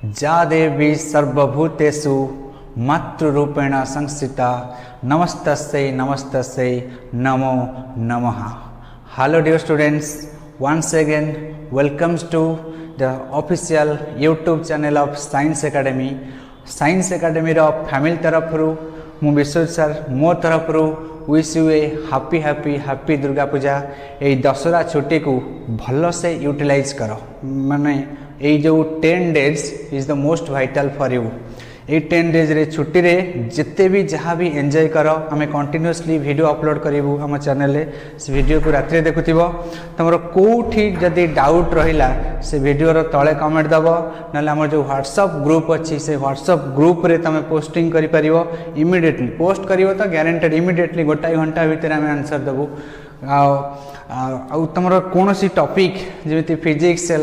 जा देवी सर्वभूतेषु मातृरूपेण संस्थिता नमस्तस्यै नमस्तस्यै नमो नमः। Hello dear students, once again welcomes to the official YouTube channel of Science Academy. Science Academy रो फैमिली तरफ रु मु विश्वजित सर मो तरफ रु wish you a happy Durga Puja. ए दशहरा छुट्टी को भल से यूटिलाइज करो, माने ये जो 10 days is the most vital for you. ये 10 days रे छुट्टी रे जिते भी जहाँ भी एंजॉय करो, आम कंटिन्यूअसली वीडियो अपलोड करूँ आम चैनल रे। से वीडियो को रात देखुव, तुम कौटी जदि डाउट रहा से वीडियो रो तले कमेंट दब, ना आम जो व्हाट्सअप ग्रुप अच्छी से व्हाट्सअप ग्रुप रे तुम पोस्टिंग कर इमिडिएटली पोस्ट कर तो ग्यारंटेड इमिडिएटली गोटाए घंटा भितर आम आंसर देबू। तुम कौन सी टॉपिक जमी फिजिक्स है,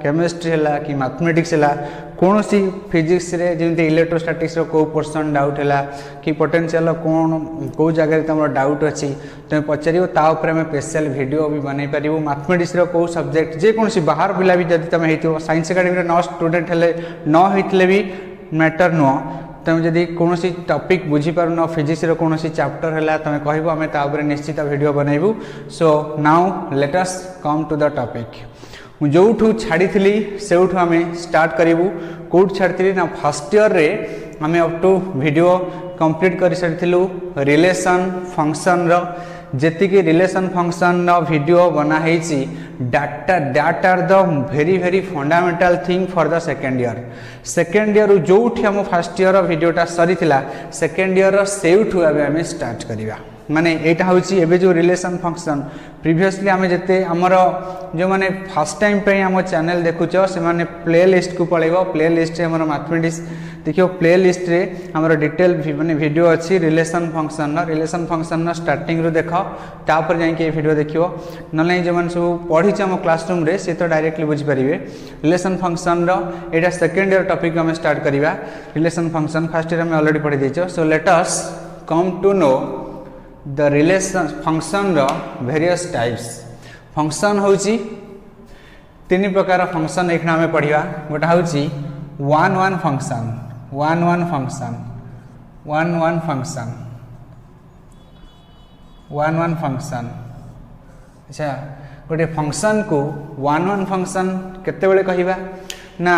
केमिस्ट्री है कि मैथमेटिक्स है, कौन सी फिजिक्स रे जमी इलेक्ट्रोस्टैटिक्स रो को पर्सन डाउट है कि पोटेंशियल कौन कौ जगह तुम डाउट अच्छी तुम पचार ताऊपर आम स्पेशल वीडियो भी बनई पार। मैथमेटिक्स रो को सब्जेक्ट जेकोसी बाहर पिला भी जब तुम हो साइंस एकेडमी न स्टूडेंट हेले न होते भी मैटर नुह, तुम जदि कौन सी टॉपिक बुझीपार न फिजिक्स रो कौन सी चैप्टर है तुम कह आम ताऊपर निश्चित वीडियो बनइबू। So now let us come to the topic. जो छाड़ी से आम स्टार्ट करूँ। कौट छाड़ी ना फर्स्ट ईयर रे आम अप टू वीडियो कंप्लीट कर सारी रिलेशन फंक्शन रो जेति रिलेशन फंक्शन रो वीडियो बनाई data that are the very fundamental thing for the second year. Second year जो आम फर्स्ट ईयर वीडियोटा सरी सेकेंड ईयर से आम स्टार्ट करवा। माने यहाँ हूँ जो रिलेशन फंक्शन प्रीवियसली आम जिते आमर जो मैंने फर्स्ट टाइम पे आम चैनल देखुच से मैंने प्ले लिस्ट को पलैब। प्ले लिस्ट आम मैथमेटिक्स देखियो, प्ले लिस्ट रे आमर डिटेल माने वीडियो अच्छी रिलेशन फंक्शन स्टार्टिंग रू देख तापर जाइए वीडियो देखियो, ना जो मैंने सब पढ़ी आम क्लासरूम रे से तो डायरेक्टली बुझीपारे। रिलेशन फंक्शन रो सेकेंड ईयर टॉपिक आम स्टार्ट करवा। रिलेशन फंक्शन फर्स्ट ईयर आम ऑलरेडी पढ़ी देछ। So let us come to know the relation function रो वेरियस टाइप्स। फंक्शन होची तीन प्रकार फंक्शन एक आम पढ़ा। गोटा होची वन फंक्शन अच्छा गोटे फंक्शन को वन फंक्शन केतेबेले कहिबा ना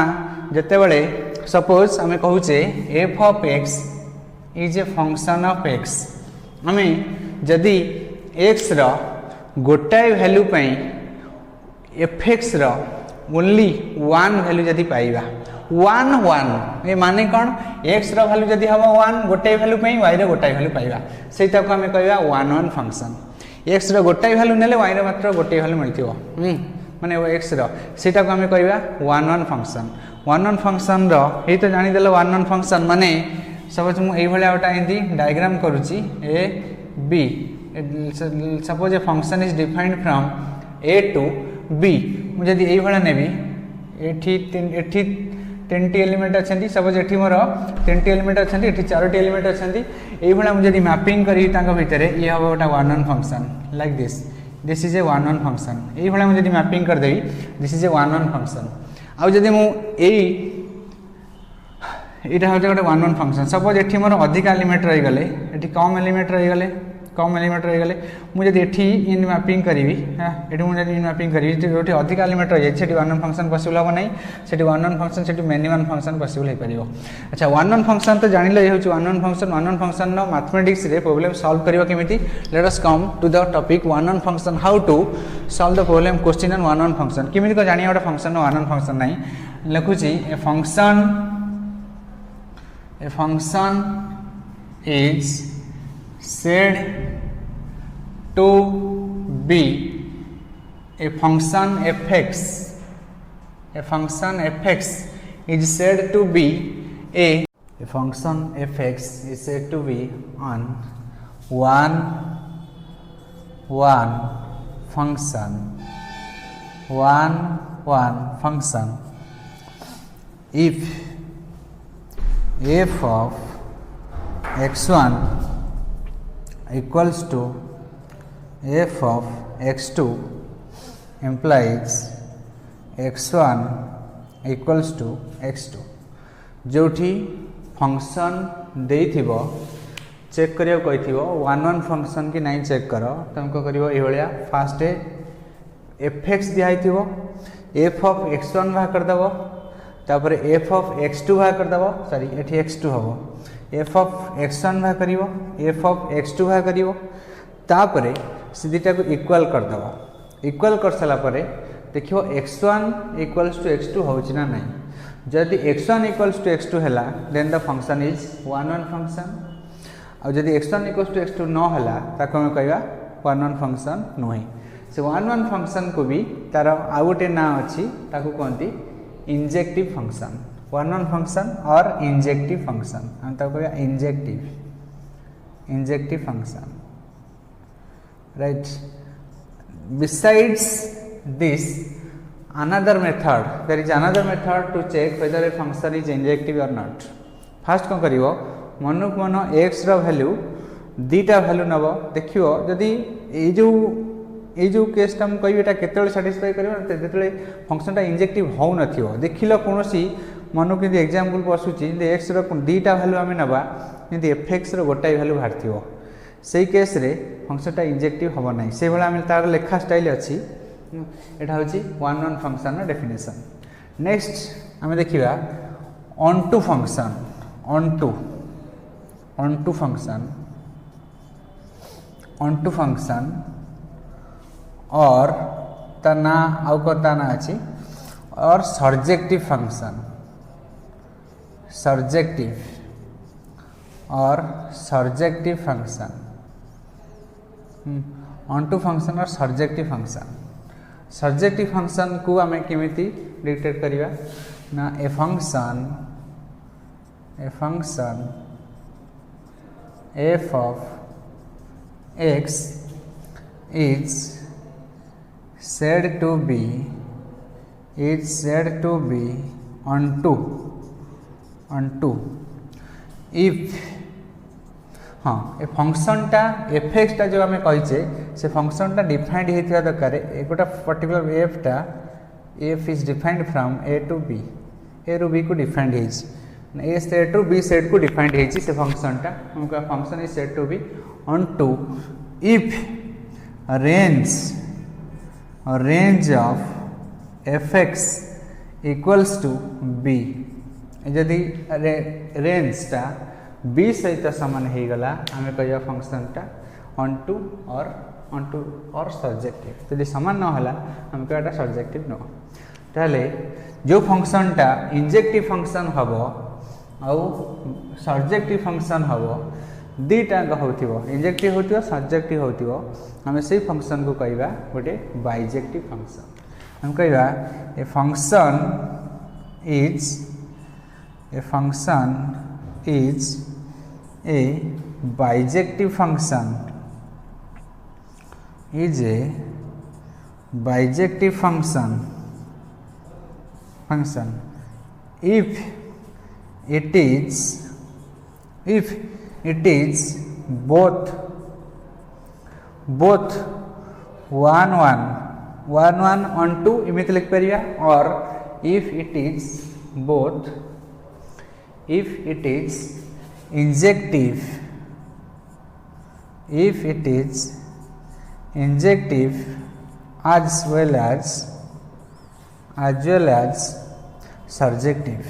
जेतेबेले सपोज आम कहूचे f of x is a function of x. आम जदि एक्स रो गोटाए वैल्यू पाई एफ एक्स रो ओनली वन वैल्यू जदि पाइबा वन ये माने कौन एक्स रो वैल्यू जदि हम वन गोटाए वैल्यू पाई वाई रो गोटाए वैल्यू पाइबा सेटा को आम कहवा वन फंक्शन। एक्स रो गोटाए वैल्यू नेले वाई रो मात्र गोटाए वैल्यू मिलथिबो माने एक्स रो सेटा को आम कहवा वन फंक्शन। वन फंक्शन रो ये तो जानि देलो वन फंक्शन माने सपोज मुझे गोटा एमती डायग्राम करुच्ची A B. Suppose a function is defined from A to B. मुझे ये नेबी एठी 3टी एलिमेंट अच्छा। सपोज ये मोर 3टी एलिमेंट अच्छा, ये 4टी एलिमेंट अच्छा। ये मुझे मैपिंग करी भितर ये हम गोटा one function like this is a one function. ये मुझे मैपिंग करदेवी this is a one function. आउ जदि मुझे यहाँ हूँ गोटे वन फंक्शन। सपोज ये मोर अधिक एलिमेंट रहीगले ये कम एलिमेंट रहीगले मुझे ये इन मैपिंग करी ये मुझे इन मैपिंग करी जो अधिक एलिमेंट रही है वन फंक्शन पॉसिबल हम ना से वन फंक्शन से मेनी वन फंक्शन पॉसिबल हो पार। अच्छा वन फंक्शन तो जान ये हूँ वन फंक्शन मैथमेटिक्स रे प्रॉब्लम सॉल्व करवा केमिति। Let us come to the topic one function how to solve the problem question on one function. केमिति को जानिया गोटे फंक्शन वन फंक्शन नहीं लिखुची a function is said to be a function fx is said to be a function fx is said to be on one function if f of x1 equals to f of x2 implies x1 equals to x2। जोठी function देइथिबो check करियो कहिथिबो one one function की नहीं check करो तुमको करियो ए भलिया फास्ट fx दिहाइथिबो f ऑफ x1 बाहर कर दबो तापर f ऑफ x2 बाहर कर दबो सॉरी एठी x2 हबो f ऑफ x1 बाहर करियो f ऑफ x2 बाहर करियो तापर सीधीटा को इक्वल कर दबो इक्वल कर सला परे देखियो x1 इक्वल्स टू x2 होछि ना नहीं जदि x1 इक्वल्स टू x2 हैला then the function is one one function और जदि x1 इक्वल्स टू x2 न हैला ताको हम कहबा वन वन फंक्शन नुही से वन वन फंक्शन को भी तार आउ गोटे ना अच्छी ताको कहती injective function one one function और इंजेक्टिव फंक्शन हम ताको कहबा injective function right besides this another method there is another method to check whether a function is injective or not first कौन करिवो मनक मन x रो वैल्यू दीटा वैल्यू नबो देखियो जदी ए जो केस टा हम कहबी एटा केतेले सैटिस्फाई करबो तेतेले फंक्शन टा इंजेक्टिव हो नथियो देखिलो कोनोसी मन कि एग्जांपल पसुची x रो दीटा वैल्यू हम नबा यदि fx रो गोटाई वैल्यू बाहरथियो सेही केस रे फंक्शन टा इंजेक्टिव होबो नै से भला हम तार लेखा स्टाइल अछि एटा होची वन वन फंक्शन रो डेफिनेशन नेक्स्ट हम देखिबा ऑन टू फंक्शन और तना आउ करता ना अछि और सर्जेक्टिव फंक्शन ऑन टू फंक्शन और सर्जेक्टिव फंक्शन को आम केमिति डिक्टेट करिवा ना a function f of x is said to be onto if हाँ ए फंक्शन टा fx टा जो आम कहीचे से फंक्शन टा डिफाइंड होता दरकार एक पर्टिकुलर f टा f is defined from a to b a रू b को डिफाइंड होइछ a set to b set को डिफाइंड होइछ से फंक्शन टा हम का function is set to be onto if range of fx equals to b यदि रेंज टा b सहित सामान हो गला आम कह फंक्शन टा onto और सर्जेक्टिव यदि सामान न होला हम कहटा सर्जेक्टिव न ताले जो फंक्शन टा इंजेक्टिव फंक्शन हबो आउ सर्जेक्टिव फंक्शन हबो दीटा होथिबो इंजेक्टिव होथिबो सर्जेक्टिव होथिबो हम से फंक्शन को कहबा गोटे बाइजेक्टिव फंक्शन हम कहबा ए function is a bijective function if it is both one onto इमित लिख परिया और if it is injective as well as surjective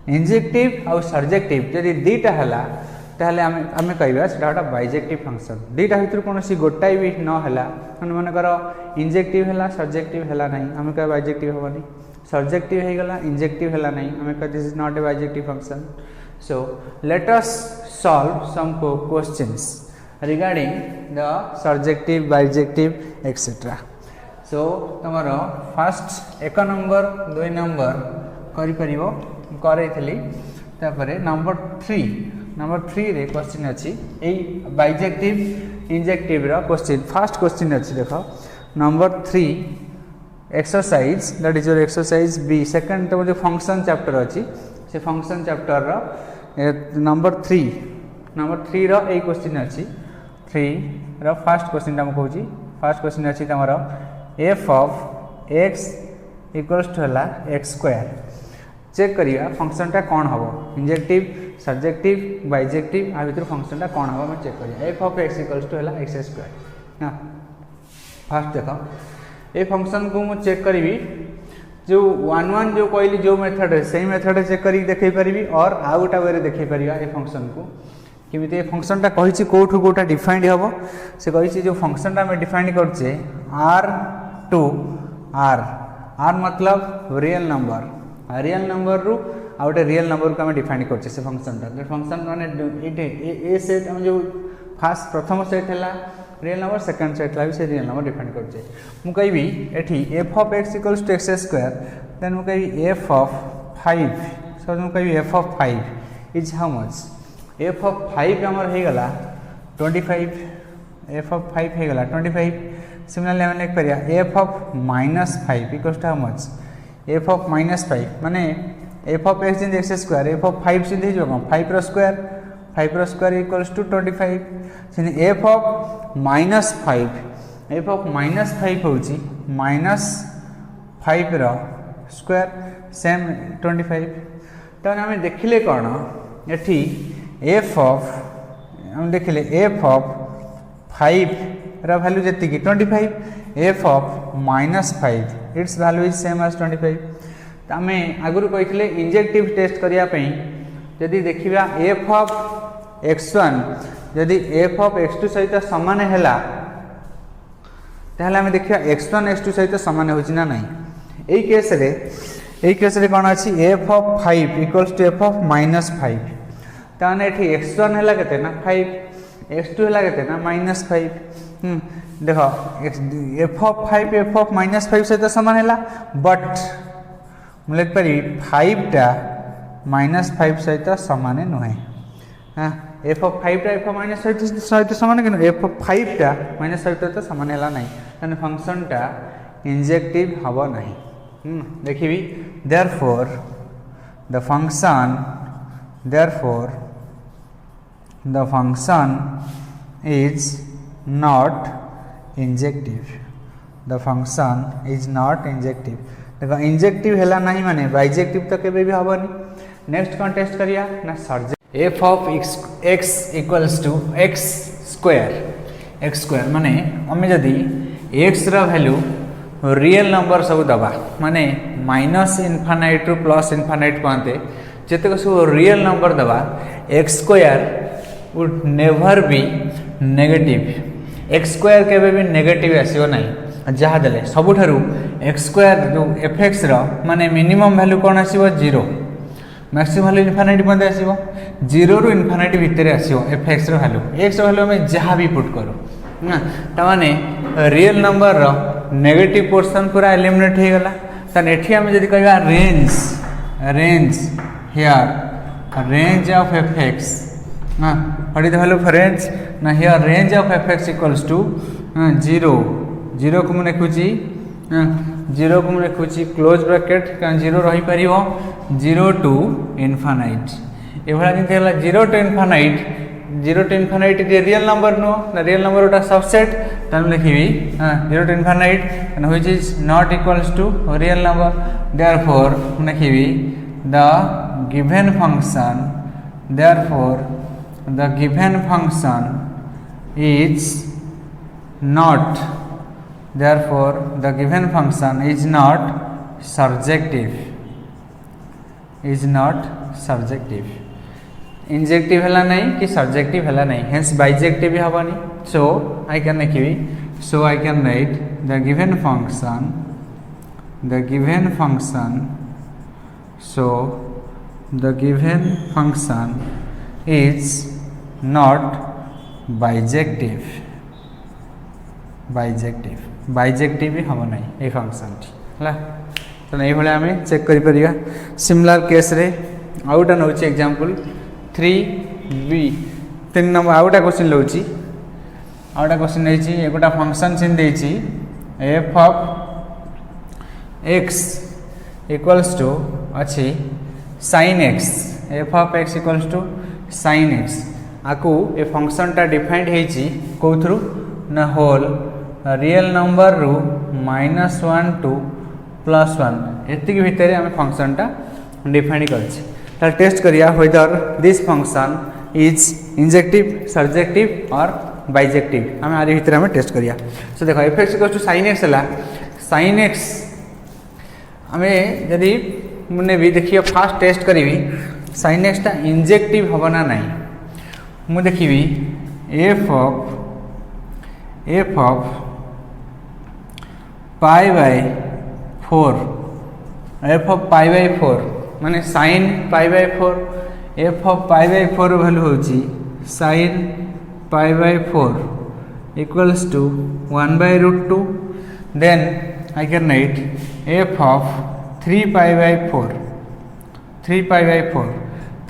injective और सर्जेक्टिव जदि दीटा हला ताहले आमे कहबा सेटा गोटा बाइजेक्टिव फंक्शन दीटा भितर कोनोसी गोटाई भी न हला मन कर इंजेक्टिव हला सर्जेक्टिव हला नहीं आमे कह बाइजेक्टिव होबनी सर्जेक्टिव हो गला इंजेक्टिव हला नहीं आमे कह this is not a bijective function so let us solve some questions regarding the surjective bijective etcetera so तमरो फर्स्ट 1 नंबर 2 नंबर करि परिबो करैथली तापरे नंबर 3 रे क्वेश्चन अछि ए बाइजेक्टिव इंजेक्टिव रो क्वेश्चन फर्स्ट क्वेश्चन अछि देखो number 3 exercise that is your exercise B second तो जो फंक्शन चैप्टर अछि से फंक्शन चैप्टर रो नंबर 3 रो ए क्वेश्चन अछि 3 रो फर्स्ट क्वेश्चन हम कहूची फर्स्ट क्वेश्चन अछि तमरो f of x equals to है एक्स स्क्वायर चेक करिया फंक्शनटा कौन हम इंजेक्टिव सब्जेक्टिव बाइजेक्टिव आ भर फंक्शनटा कौन हम आम चेक करिया f of x equals to है एक्स स्क्वायर हाँ फास्ट देख ये फंक्शन को मुझे चेक करी जो वन वन जो कहली जो मेथड से मेथड चेक कर देखे पारि और आउ गोटा वे देखे पार ये फंक्शन को किमी ये फंक्शनटा कही कौटू कौटा डिफाइंड हम से कही जो फंक्शनटा आम डिफाइंड करचे आर टू आर आर मतलब रियल नंबर रु आ गोटे रियल नंबर को आम डिफाइंड करचे से फंक्शनटा फंक्शन माने ए सेट आम जो फास्ट प्रथम सेट है रियल नंबर सेकंड सेट है से रियल नंबर डिफाइंड करचे मु कहि एठी f of x equals to x square then मु कहि एफ ऑफ 5 सो मु कहि f of 5 is how much f of 5 हमर हे गला 25 एफ ऑफ 5 हे गला 25 सिमिलरली हम लिख परिया f of -5 equals to how much f of -5 माने f of x in x square f of 5 सिंध हे जो 5 रो स्क्वायर इक्वल्स टू 25 सिंध एफ ऑफ -5 एफ ऑफ -5 होची -5 रो स्क्वायर सेम 25 तो हम देखिले कौन एठी एफ ऑफ हम देखिले एफ ऑफ 5 रा वैल्यू जति की 25 f of -5 it's value is same as 25 तो आम आगुरी कही इंजेक्टिव टेस्ट करने जदि देखा एफ ऑफ x1 जदि एफ ऑफ x2 सहित सामान है ताहले आम देखा x1 x2 सहित सामान होची ना नहीं यही केस रे कौन अच्छी f of 5 equals to f of -5 ताने एठी x1 है केते ना 5 x2 है केते ना -5 देखो एफ ऑफ 5 एफ ऑफ -5 सहित सामान है बट मुझे लिख पारि 5 टा -5 सहित सामान नुहे हाँ एफ ऑफ 5 टा एफ ऑफ -5 सहित सामान कि एफ ऑफ 5 टा -5 सहित सामान है ना तेना फंक्शन टा इंजेक्टिव हम ना देखी therefore the function is not injective the function is not injective देखो इंजेक्टिव है ना माने बाइजेक्टिव तो केबे भी हबनी नेक्स्ट कौन टेस्ट करिया ना सर्ज f of x equals to x square माने आम जदि एक्स रा वैल्यू रियल नंबर सब दबा माने -इनफाइनाइट रु +इनफाइनाइट कहते जितक सब रियल नंबर दबा x square would never be negative x square केबे भी नेगेटिव आसीबो नहीं जहाँ देले सबुठारु एक्स स्क्वायर जो एफ एक्स माने मिनिमम वैल्यू कौन आसीबो 0 मैक्सिमम वैल्यू इनफाइनाइट मते आसीबो 0 रु इनफाइनाइट भितर आसीबो f x value x value में जहाँ भी पुट करो ना ता माने रियल नंबर रो नेगेटिव पोर्शन पूरा एलिमिनेट हो गला तन एठी हम जदी कहबा range here range of f x हां what is the value of range ना here range of f x equals to 0 को मुझे लिखुची 0 को मुझे लिखुची क्लोज ब्रैकेट क्या 0 रही परिवो 0 टू इनफाइनाइट ए भला जंते हला 0 टू इनफाइनाइट ये रियल नंबर नो ना रियल नंबर उटा सबसेट तन लिखिबी 0 to infinite and which is not equals to real number therefore लिखिबी the given function is not therefore the given function is not surjective injective है नहीं कि surjective है नहीं हेंस बाइजेक्टिव भी हबनी सो आई कैन लिखी so I can write the given function is not bijective भी हम नहीं ये फंक्शन है तो ये भाया आम चेक कर सिमिलर केस रे आउटा नौ एग्जांपल 3b 3 नंबर आउटा क्वेश्चन लौची आउटा क्वेश्चन नहीं गोटा फंक्शन सीन देची f of x equals to अच्छी sin x f of x equals to sin x आकु ए फंक्शनटा डिफाइंड होती कौथरू ना होल रियल नंबर रु -1 टू +1 एतिक भितर आम फंक्शनटा डिफाइन कर टेस्ट करिया whether this function is injective surjective और बाइजेक्टिव आम आरि भितर आम टेस्ट करिया। सो देखो एफ(x) = sin x है sin x आम जदि मुझे भी देखिए फास्ट टेस्ट करी sin x टा इंजेक्टिव हम ना नहीं मु देखी f of π/4 f of π/4 माने sin π/4 f of π/4 वैल्यू होची sin π/4 equals to 1/√2 then I can write f of 3π/4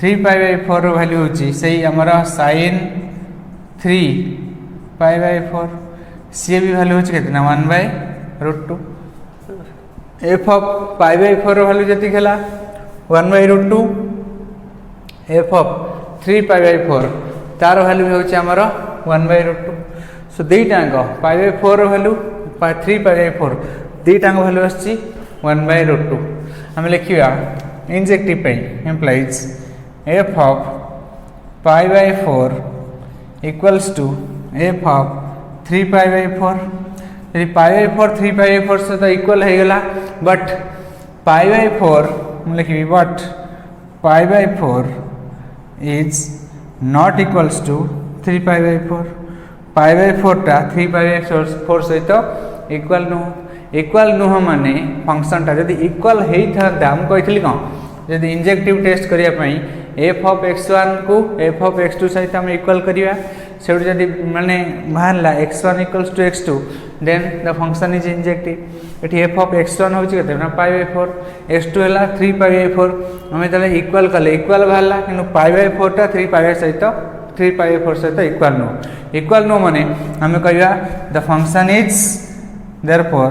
3π/4 value होची सही हमारा sin 3π/4 सी भी वैल्यू होची कितना 1/√2 f of π/4 वैल्यू जति खेला 1/√2 f of 3π/4 तार वैल्यू होची हमारा 1/√2 सो दुईटांग π/4 वैल्यू 3π/4 दुईटांग वैल्यू आछि 1/√2 आम लिखा injective employees f of π/4 equals to f of 3π/4 यदि π/4 3π/4 से तो इक्वल हो गला बट π/4 लिखी but π/4 is not equals to 3π/4 π/4 टा 3π/4 सहित इक्वल नुह माने फंक्शन टा जदि इक्वल होता मुझे कही कौन जदि इंजेक्टिव टेस्ट करने f of x1 को f of x2 सहित आम इक्वल करवा से जदि माने बाहरला x1 equals to x2 then the function is injective ये f of x1 हूँ के π/4 x2 है 3π/4 आम जो इक्वल कले इक्वल बाहरला कि π/4 टा 3π/4 सहित इक्वल नो माने आम कह the function is therefore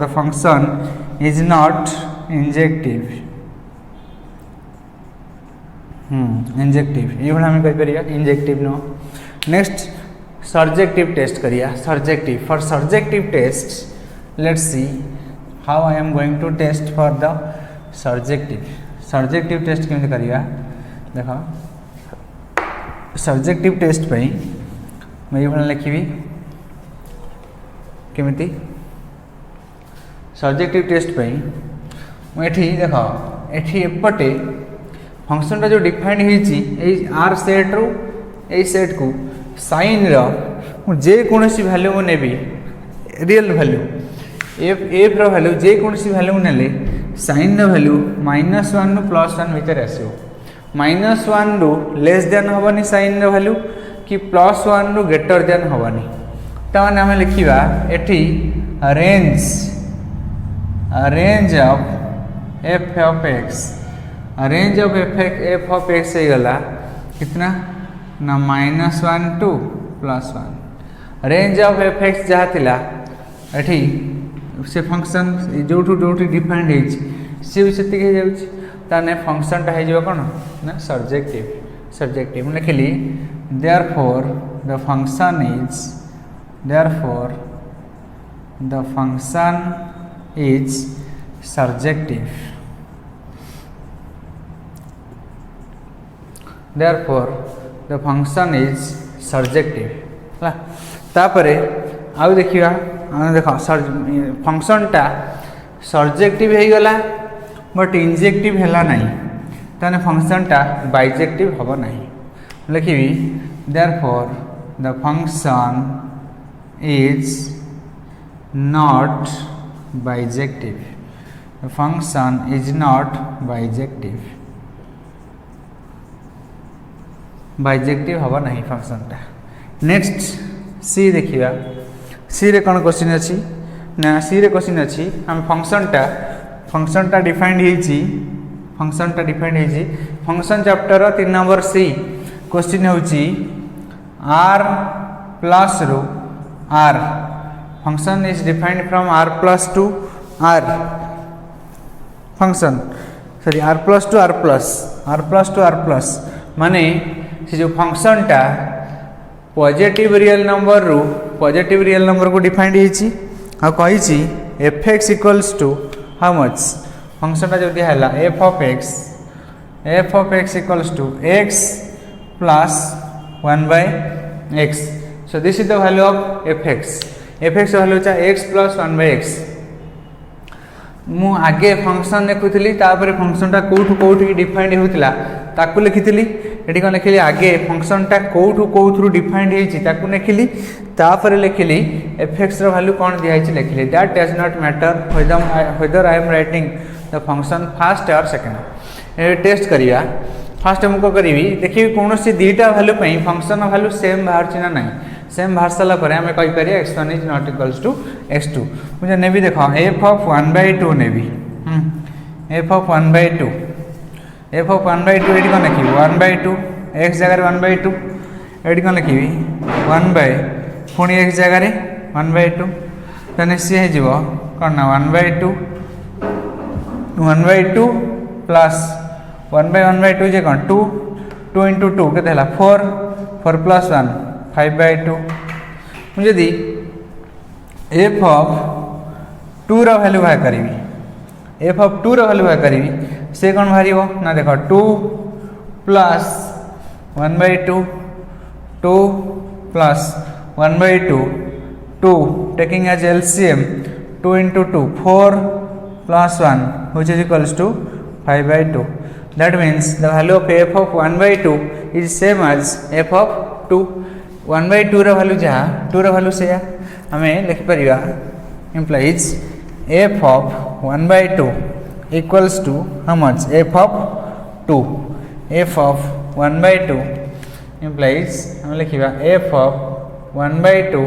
the function is not injective ये हम कह injective no. Next surjective test करिया surjective for surjective test let's see how I am going to test for the surjective test केमती करिया देखो सर्जेक्टिव टेस्ट पे मैं लिखी केमिति सर्जेक्टिव टेस्ट पे मुझे देख ये एपटे फंक्शन टा जो डिफाइन होती आर सेट रू ए सेट को साइन जेकोसी भैल्यू मुझे रियल भैल्यू एफ रैल्यू जेकोसी भैल्यू ने साइन रैल्यू -1 ରୁ +1 भितर आसो -1 ରୁ लेस देन हेनी साइन रैल्यू कि +1 ରୁ ग्रेटर देन हेनी तमाने आम लिखा एटी range of f of x range of f of x हो गला कितना ना -1 to +1 range of f x जहाँ थिला एठी से फंक्शन जो डिफाइंड सी भी से ताने फंक्शन टा हो कौन ना सर्जेक्टिव लिखिली therefore the function is surjective therefore the function is surjective तापरे आउ देखिया देख फंक्शन टा सर्जेक्टिव हो गला बट इंजेक्टिव है नहीं ताने फंक्शन टा बाइजेक्टिव हम नहीं लिखी therefore the function is not bijective function is not bijective हम नहीं फंक्शन टा। नेक्स्ट सी देखिया सी रे कौन क्वेश्चन अच्छी ना सी रे क्वेश्चन अच्छी हम फंक्शन टा डिफाइंड होती function chapter 3 number C question होची आर प्लस रू R function is defined from R plus to R function sorry R plus to R plus माने से जो फंक्शन टा पॉजिटिव रियल नंबर रु पॉजिटिव रियल नंबर को defined होईची आ कहिची fx equals to how much function टा जो दिया हैला f of x equals to x plus 1 by x. So this is the value of fx. fx value is x plus 1 by x. मु आगे फंक्शन लिखुली तापर फंक्शन टा कोठु कोठी defined होतिला ताकू लिखितली एठी कोन लिखिली आगे फंक्शन टा कोठु कोथु डिफाइंड हेची ताकू लिखिली तापर लिखिली fx रो वैल्यू कोन दिया हेची लिखिली that does not matter whether I am writing the function first or second. Test करिया फास्ट मुझे करी देखिए कौन सी दुईटा भैल्यू फंक्शन भैल्यू सेम बाहर ना ना सेम बाहर सारा पर आम कहीपर x1 is not equals to x2 मुझे नेबी देख f of 1/2 navy f of 1/2 f of 1/2 ये कौन लिखी 1/2 x जगह 1/2 ये कौन लिखी 1 पुणी x जगह 1/2 तेने सी हो कौन ना 1/2 प्लस 1/1/2 जे कौन 2 इंटू 2 के 4 प्लस 1 5/2 मुझे दी f of 2 रो वैल्यू बाहर करी f of 2 रो वैल्यू बाहर करी से कौन बाहर ना देख 2 plus 1/2 2 plus 1/2 2 taking as LCM 2 into 2 4 plus 1 which is equals to 5/2. That means the value of f of 1/2 is same as f of 2. 1/2 row value जहाँ 2 रो वैल्यू से हमें लिख परिया implies f of 1/2 equals to how much f of 2. f of 1/2 implies हमें लिखिबा f of 1/2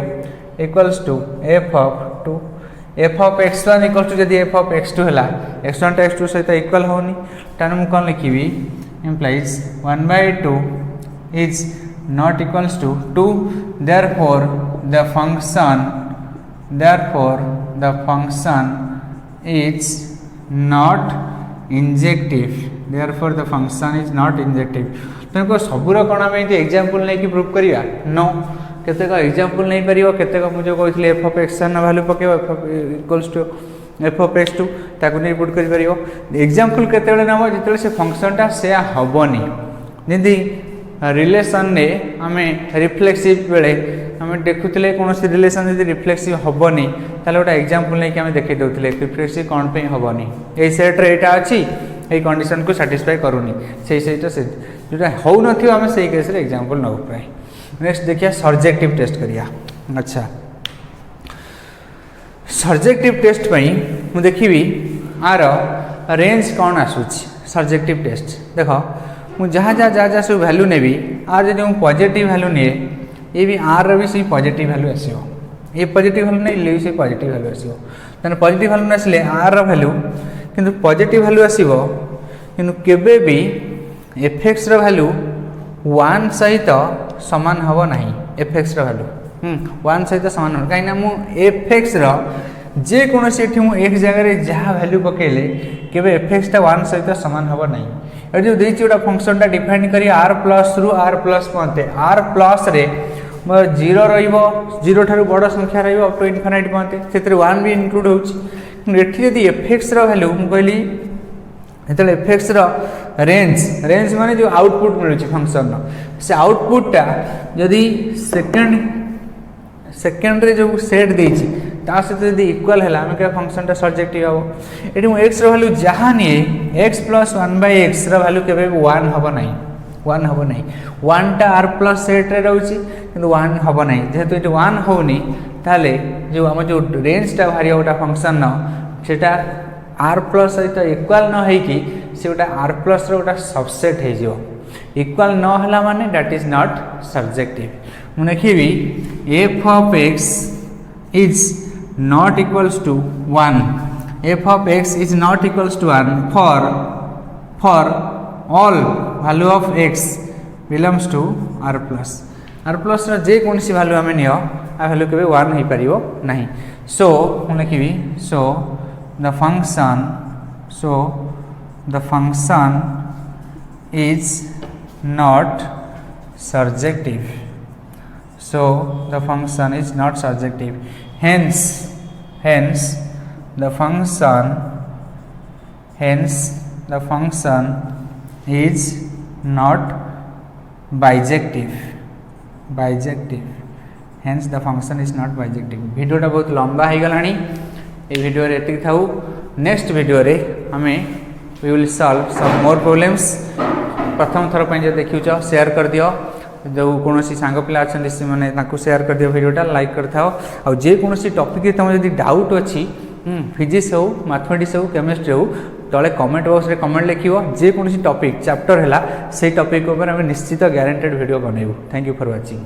equals to f of 2. f of x1 equals to जदि f of x2 है x1 to x2 सहित equal होनी तेणु मुझे कौन लिखी implies 1/2 is not equals to 2 therefore the function is not injective तेणुक सबूर कौन आम एग्जांपल नहीं प्रूव करिया नो केतेक एग्जांपल नहीं पारिबो केतेक मुझे कहते f of x1 वैल्यू पकेबो f of equals to f of x2 ताकू नहीं पुट करि परिबो एग्जांपल केतेबेले नबो जेतेबेले से फंक्शन टा से हबोनी निदि रिलेशन ने आमे रिफ्लेक्सिव बेले आमे देखुतले कोनोसी रिलेशन यदि रिफ्लेक्सिव हबोनी ताले ओटा एग्जांपल नहीं कि आमे देखै दउतले रिफ्लेक्सिव कोन पे हबोनी ए सेट रे एटा अछि ए कंडीशन को सैटिस्फाई करूनी से जोटा हो नथियो आमे सेही केस रे एग्जांपल नबो प्राय नेक्स्ट देखिए सर्जेक्टिव टेस्ट करिया अच्छा सर्जेक्टिव टेस्ट पई मु देखिबी आर रेंज कौन आसुची सर्जेक्टिव टेस्ट देखो मु जहाँ जहाँ सब वैल्यू नेबी आर जब पॉजिटिव वैल्यू निए ये भी आर भी से पॉजिटिव वैल्यू आसो ये पॉजिटिव वैल्यू नहीं ले से पॉजिटिव वैल्यू आसो तेना पॉजिटिव वैल्यू आसले आर वैल्यू किंतु पॉजिटिव वैल्यू आसो किंतु केबे भी एफएक्स रो वैल्यू 1 सहित समान हम ना एफएक्स वैल्यू 1 सहित सामान हो कहीं मु एफएक्स जेकोसी एक्स जगह जहाँ वैल्यू पकेले केवे एफएक्स 1 सहित सामान हम ना ये जो देती गोटा फंक्शन टा डिफाइन करी आर प्लस रु आर प्लस पहुँचे आर प्लस रे जीरो रो ठार बड़ संख्या रप टू इनफाइनाइट पहुँचे से 1 भी इनक्लूड होती एफएक्स वैल्यू मुझे कहली जो एफएक्स रेंज माने जो आउटपुट मिलूँ फंक्शन से आउटपुट टा जदि सेकेंड रे जो सेट देछि ता सहित यदि इक्वल है आम क्या फंक्शन टा सर्जेक्टिव हम ये एक्स वैल्यू जहाँ निए एक्स प्लस 1/x वैल्यू के 1 हम ना 1 हम ना 1 टा आर प्लस सेट रे रोची किंतु 1 हम ना जेहेतु ये 1 होनी ताले जो आम जो रेंज टा बाहर गोटा फंक्शन सेटा आर प्लस सहित इक्वल न होइकी से गोटा आर प्लस गोटा सबसेट हो इक्वल न हला माने दैट इज नॉट सर्जेक्टिव मुझे देखी f of x is not equals to 1 f of x is not equals to 1 for all value of x belongs to R plus जेकोसी value आम नियो आ वैल्यू के 1 हो पारिबो नहीं सो मुझे लिखी so the function is not surjective. So the function is not surjective. Hence the function is not bijective. Hence the function is not bijective. Video टा बहुत लंबा हो गलानी ए वीडियो रे एतिक थाउ नेक्स्ट वीडियो रे हमें we will solve some more problems प्रथम थर पे जे देखियो शेयर कर दियो जो कौन सांग पिला अच्छा से मैंने शेयर कर दियो वीडियोटा लाइक कर था और जे कौन टॉपिक तुम जब डाउट अच्छी फिजिक्स हो मैथमेटिक्स हो केमिस्ट्री हो तले कमेंट बॉक्स रे कमेंट लिखियो जे कौन टॉपिक चैप्टर है से टॉपिक ऊपर हमें निश्चित गारंटेड वीडियो बनैबू। Thank you for watching.